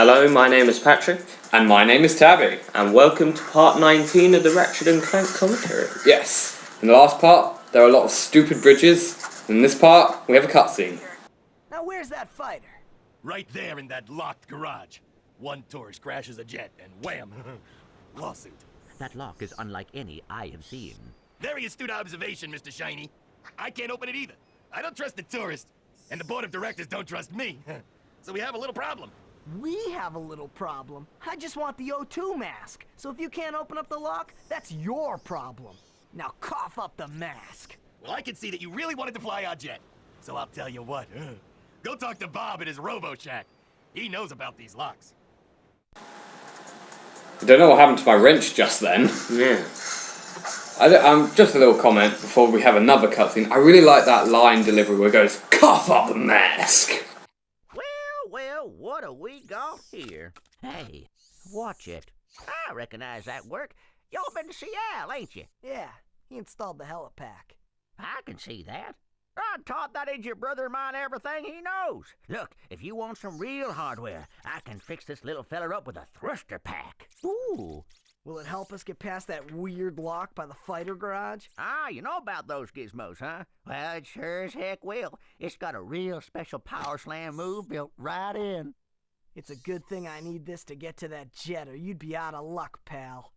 Hello, my name is Patrick. And my name is Tabby. And welcome to part 19 of the Ratchet and Clank commentary. Yes. In the last part, there are a lot of stupid bridges. In this part, we have a cutscene. Now where's that fighter? Right there in that locked garage. One tourist crashes a jet and wham! Lawsuit. That lock is unlike any I have seen. Very astute observation, Mr. Shiny. I can't open it either. I don't trust the tourist, and the board of directors don't trust me. So we have a little problem. We have a little problem. I just want the O2 mask. So if you can't open up the lock, that's your problem. Now cough up the mask. Well, I can see that you really wanted to fly our jet. So I'll tell you what. Go talk to Bob at his Robo-Shack. He knows about these locks. I don't know what happened to my wrench just then. Yeah. Just a little comment before we have another cutscene. I really like that line delivery where it goes, cough up the mask! Well, what have we got here? Hey, watch it. I recognize that work. Y'all been to Seattle, ain't you? Yeah, he installed the helipack. I can see that. I taught that idiot brother of mine everything he knows. Look, if you want some real hardware, I can fix this little feller up with a thruster pack. Ooh. Will it help us get past that weird lock by the fighter garage? Ah, you know about those gizmos, huh? Well, it sure as heck will. It's got a real special power slam move built right in. It's a good thing I need this to get to that jet, or you'd be out of luck, pal.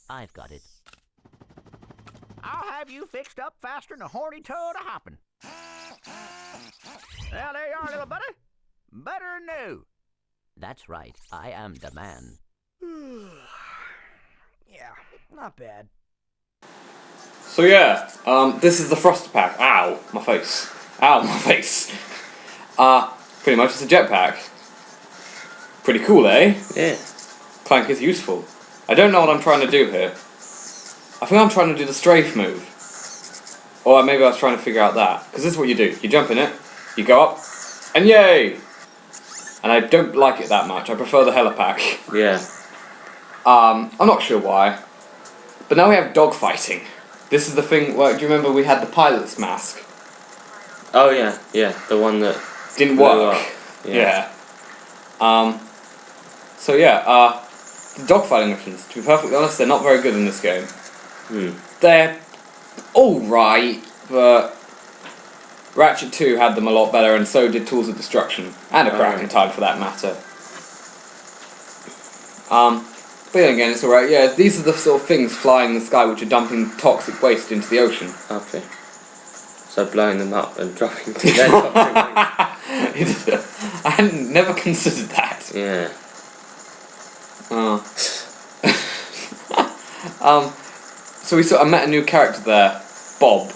I've got it. I'll have you fixed up faster than a horny toad a hopping. Well, there you are, little buddy. Better than new. That's right, I am the man. Yeah, not bad. So yeah, this is the thruster pack. Ow, my face. Ow, my face. Pretty much it's a jetpack. Pretty cool, eh? Yeah. Clank is useful. I don't know what I'm trying to do here. I think I'm trying to do the strafe move. Or maybe I was trying to figure out that. Because this is what you do. You jump in it, you go up, and yay! And I don't like it that much. I prefer the helipack. Yeah. I'm not sure why. But now we have dogfighting. This is the thing where, do you remember we had the pilot's mask? Oh yeah, the one that Didn't blew work. up. Yeah. So yeah, the dogfighting missions, to be perfectly honest, they're not very good in this game. They're alright, but Ratchet 2 had them a lot better, and so did Tools of Destruction, and a Cracking Time for that matter. But then again, it's alright. Yeah, these are the sort of things flying in the sky which are dumping toxic waste into the ocean. Okay. So blowing them up and dropping to their toxic waste. I hadn't never considered that. Yeah. So we sort of met a new character there, Bob.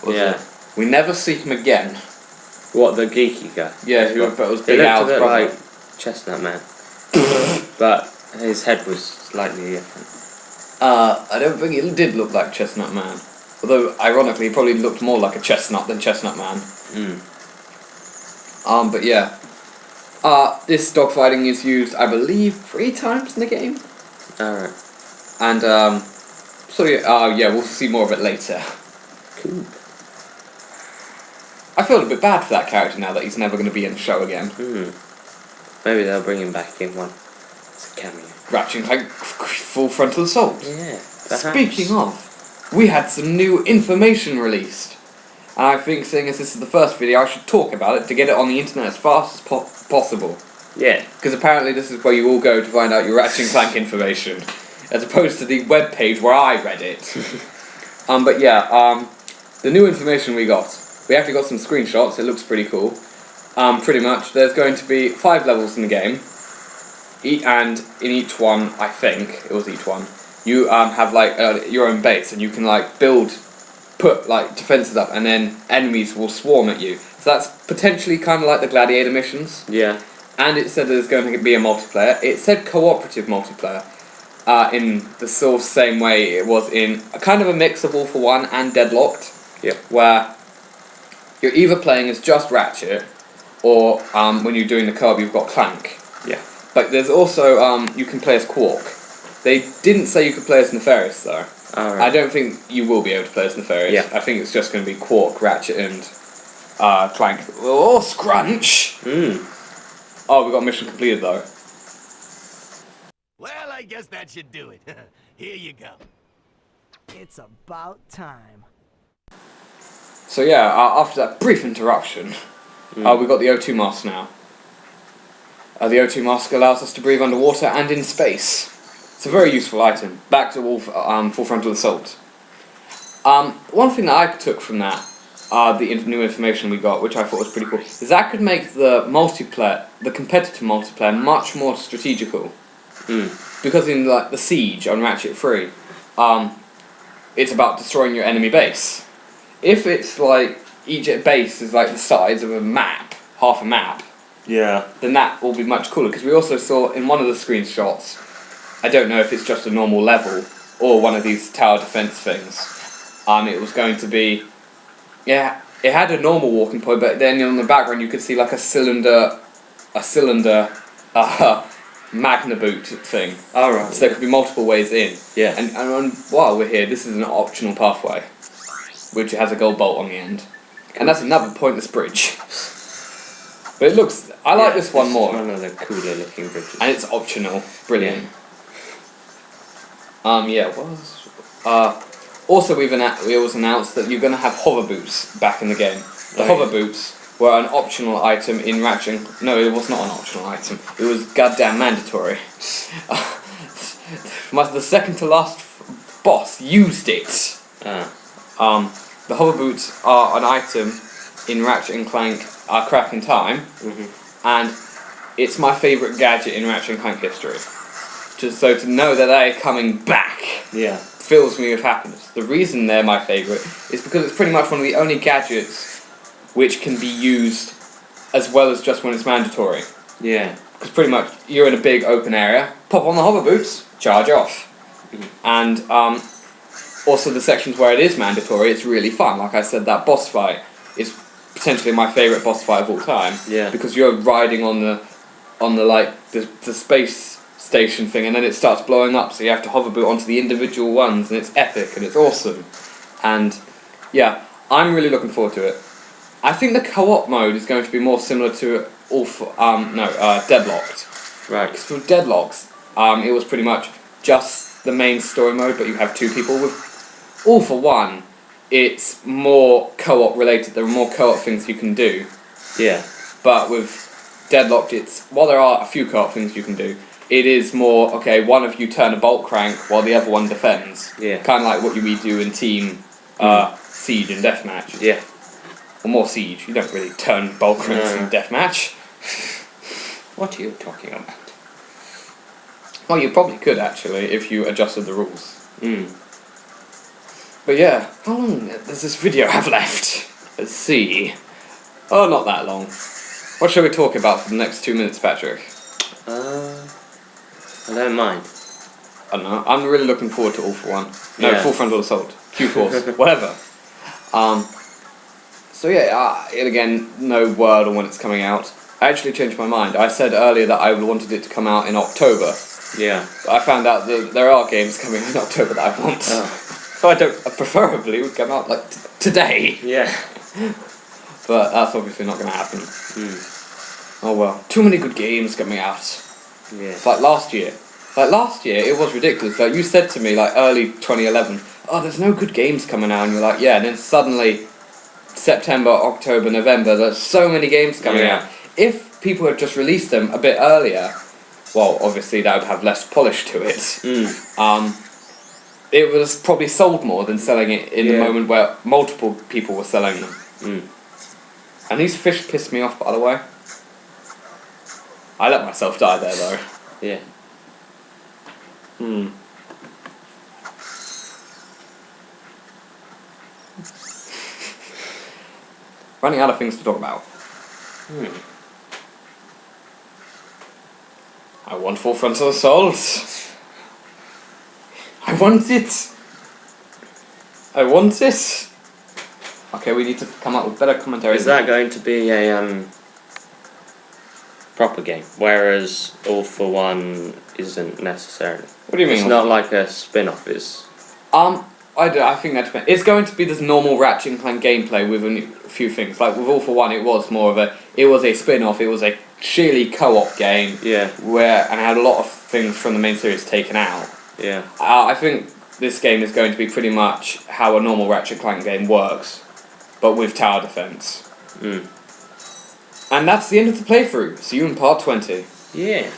Yeah. We never see him again. What, the geeky guy? Yeah, who was He Big looked a Al's bit brother. like Chestnut Man. But his head was slightly different. I don't think it did look like Chestnut Man. Although, ironically, he probably looked more like a chestnut than Chestnut Man. But yeah. This dogfighting is used, I believe, 3 times in the game. Alright. And, so yeah, we'll see more of it later. Cool. I feel a bit bad for that character now that he's never going to be in the show again. Maybe they'll bring him back in one. It's a cameo. Ratchet and Clank Full Frontal Assault. Yeah. Speaking of, we had some new information released. And I think, seeing as this is the first video, I should talk about it to get it on the internet as fast as possible. Yeah. Because apparently this is where you all go to find out your Ratchet and Clank information, as opposed to the webpage where I read it. But yeah, the new information we got. We actually got some screenshots, it looks pretty cool. Pretty much, there's going to be 5 levels in the game. And in each one, I think, it was each one, you have like your own base, and you can like put like defenses up, and then enemies will swarm at you. So that's potentially kind of like the Gladiator missions. Yeah. And it said there's going to be a multiplayer. It said cooperative multiplayer, in the sort of same way it was in a kind of a mix of All for One and Deadlocked. Yeah. Where you're either playing as just Ratchet, or when you're doing the co-op you've got Clank. Yeah. But there's also, you can play as Quark. They didn't say you could play as Nefarious though. Alright. I don't think you will be able to play as Nefarious. Yeah. I think it's just going to be Quark, Ratchet, and Clank. Oh, scrunch! Hmm. Oh, we got mission completed though. Well, I guess that should do it. Here you go. It's about time. So yeah, after that brief interruption, we got the O2 mask now. The O2 mask allows us to breathe underwater and in space. It's a very useful item. Back to full frontal assault. One thing that I took from that, new information we got, which I thought was pretty cool, is that could make the multiplayer, the competitive multiplayer, much more strategical. Because in like the siege on Ratchet 3, it's about destroying your enemy base. If it's like each base is like the size of a map, half a map, Yeah. then that will be much cooler. Because we also saw in one of the screenshots, I don't know if it's just a normal level or one of these tower defense things. It was going to be, yeah, it had a normal walking point, but then in the background you could see like a cylinder, magna boot thing. Alright. So there could be multiple ways in. Yeah. And while we're here, this is an optional pathway, which has a gold bolt on the end. And that's another pointless bridge. But it looks, I like this one more. One of the cooler looking bridges. And it's optional. Brilliant. Yeah, what was... also, we always announced that you're going to have hover boots back in the game. The hover boots were an optional item in Ratchet. No, it was not an optional item. It was goddamn mandatory. The second to last boss used it. The hover boots are an item in Ratchet and Clank Crack in Time, and it's my favourite gadget in Ratchet and Clank history. Just so to know that they're coming back. Yeah. Fills me with happiness. The reason they're my favourite is because it's pretty much one of the only gadgets which can be used as well as just when it's mandatory. Yeah. Because pretty much you're in a big open area, pop on the hover boots, charge off. And also the sections where it is mandatory, it's really fun. Like I said, that boss fight is potentially my favourite boss fight of all time. Yeah. Because you're riding on the space station thing, and then it starts blowing up, so you have to hover boot onto the individual ones, and it's epic and it's awesome. And yeah, I'm really looking forward to it. I think the co-op mode is going to be more similar to Deadlocked. Right. Because for Deadlocked, it was pretty much just the main story mode, but you have two people. With All for One, it's more co-op related. There are more co-op things you can do. Yeah. But with Deadlocked, while there are a few co-op things you can do, it is more, okay, one of you turn a bolt crank while the other one defends. Yeah. Kind of like what we do in Team Siege and Deathmatch. Yeah. Or more Siege. You don't really turn bolt cranks in Deathmatch. What are you talking about? Well, you probably could, actually, if you adjusted the rules. But yeah, how long does this video have left? Let's see. Oh, not that long. What shall we talk about for the next 2 minutes, Patrick? I don't mind. I don't know. I'm really looking forward to All for One. No, Yeah. Full Frontal Assault. Q-Force. Whatever. So yeah, and again, no word on when it's coming out. I actually changed my mind. I said earlier that I wanted it to come out in October. Yeah. But I found out that there are games coming in October that I want. So I preferably it would come out like today. Yeah. But that's obviously not going to happen. Oh well. Too many good games coming out. Yeah. It's like last year. Like last year, it was ridiculous. Like you said to me, like early 2011, oh, there's no good games coming out, and you're like, yeah. And then suddenly, September, October, November, there's so many games coming out. If people had just released them a bit earlier, well, obviously that would have less polish to it. It was probably sold more than selling it in the moment where multiple people were selling them. And these fish pissed me off, by the way. I let myself die there, though. Yeah. Running out of things to talk about. I want Full Frontal Assault. I want it. I want it. Okay, we need to come up with better commentary. Is that going to be a proper game, whereas All for One isn't necessarily? What do you mean? It's not like a spin-off, is... I think that depends. It's going to be this normal Ratchet and Clank gameplay with a few things. Like with All for One, it was more of it was a spin-off. It was a sheerly co-op game. Yeah. And had a lot of things from the main series taken out. Yeah. I think this game is going to be pretty much how a normal Ratchet and Clank game works, but with tower defense. Mm. And that's the end of the playthrough. See you in part 20. Yeah.